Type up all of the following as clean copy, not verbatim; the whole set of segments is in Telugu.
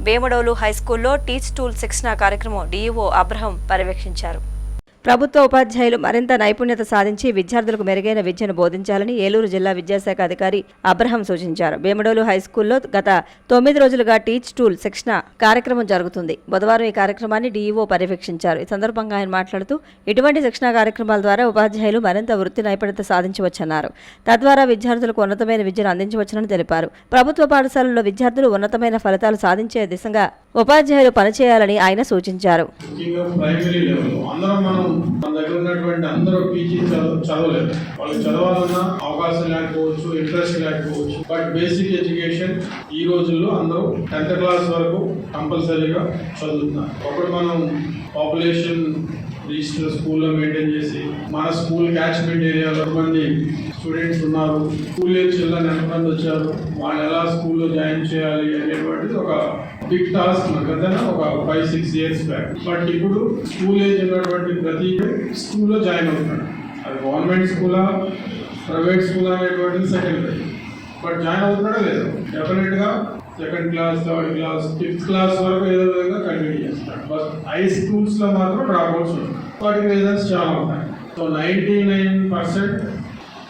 వేమడోలు హైస్కూల్లో టీచ్ టూల్ శిక్షణ కార్యక్రమం డీఈఓ అబ్రహం పర్యవేక్షించారు. ప్రభుత్వ ఉపాధ్యాయులు మరింత నైపుణ్యత సాధించి విద్యార్థులకు మెరుగైన విద్యను బోధించాలని ఏలూరు జిల్లా విద్యాశాఖ అధికారి అబ్రహం సూచించారు. వేమడోలు హైస్కూల్లో గత 9 రోజులుగా టీచ్ టూల్ శిక్షణ కార్యక్రమం జరుగుతుంది. బుధవారం ఈ కార్యక్రమాన్ని డీఈఓ పర్యవేక్షించారు. ఈ సందర్భంగా ఆయన మాట్లాడుతూ ఇటువంటి శిక్షణా కార్యక్రమాల ద్వారా ఉపాధ్యాయులు మరింత వృత్తి నైపుణ్యత సాధించవచ్చన్నారు. తద్వారా విద్యార్థులకు ఉన్నతమైన విద్యను అందించవచ్చునని తెలిపారు. ప్రభుత్వ పాఠశాలల్లో విద్యార్థులు ఉన్నతమైన ఫలితాలు సాధించే దిశగా ఉపాధ్యాయులు పనిచేయాలని ఆయన సూచించారు. మన దగ్గర ఉన్నటువంటి అందరూ పీజీ చదవలేదు. వాళ్ళు చదవాలన్నా అవకాశం లేకపోవచ్చు, ఇంట్రెస్ట్ లేకపోవచ్చు. బట్ బేసిక్ ఎడ్యుకేషన్ ఈ రోజుల్లో అందరూ 10th క్లాస్ వరకు కంపల్సరీగా చదువుతున్నారు. ఒకటి మనం పాపులేషన్ రిజిస్టర్ స్కూల్లో మెయింటైన్ చేసి మన స్కూల్ క్యాచ్మెంట్ ఏరియాలో మంది స్టూడెంట్స్ ఉన్నారు, స్కూల్ ఏజ్ చిల్డ్రన్ ఎంతమంది వచ్చారు, వాళ్ళు ఎలా స్కూల్లో జాయిన్ చేయాలి అనేటువంటిది ఒక బిగ్ టాస్క్ మనకన్నా ఒక 5-6 years బ్యాక్. బట్ ఇప్పుడు స్కూల్ ఏజ్ ఉన్నటువంటి ప్రతి స్కూల్లో జాయిన్ అవుతున్నాడు. అది గవర్నమెంట్ స్కూలా ప్రైవేట్ స్కూల్ అనేటువంటిది సెకండరీ. బట్ జాయిన్ అవుతున్నాడా లేదు, డెఫినెట్గా 2nd class 3rd class 5th class వరకు ఏదో విధంగా కంటిన్యూ చేస్తాడు. బట్ హై స్కూల్స్లో మాత్రం డ్రాప్ అవుట్స్ ఉంటాయి. వాటికి రీజన్స్ చాలా ఉంటాయి. సో 99%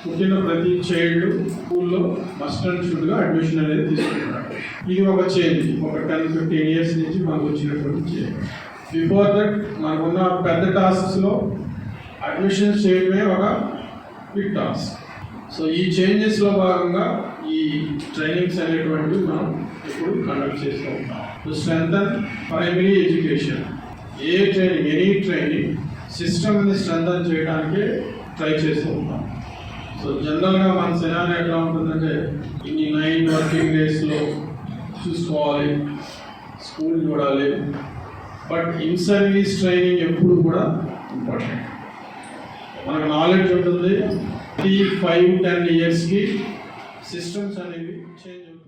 పుట్టిన ప్రతి చైల్డ్ స్కూల్లో మస్ట్ అండ్ షుడ్గా అడ్మిషన్ అనేది తీసుకుంటున్నాడు. ఇది ఒక చేంజ్, ఒక 10-15 years నుంచి మనకు వచ్చినటువంటి చేంజ్. బిఫోర్ దట్ మనకున్న పెద్ద టాస్క్స్లో అడ్మిషన్స్ చేయడమే ఒక బిగ్ టాస్క్. సో ఈ చేంజెస్లో భాగంగా ఈ ట్రైనింగ్స్ అనేటువంటివి మనం ఇప్పుడు కండక్ట్ చేస్తూ ఉంటాం. To strengthen primary education, A training any training సిస్టమ్ని స్ట్రెంథన్ చేయడానికి ట్రై చేస్తూ ఉంటాం. సో జనరల్గా మన సినారీ ఎట్లా ఉంటుందంటే ఇన్ని 9 వర్కింగ్ డేస్లో చూసుకోవాలి, స్కూల్ చూడాలి. బట్ ఇన్ సర్వీస్ ట్రైనింగ్ ఎప్పుడు కూడా ఇంపార్టెంట్. మనకు నాలెడ్జ్ ఉంటుంది, 5-10 yearsకి సిస్టమ్స్ అనేవి చేంజ్ అవుతుంది.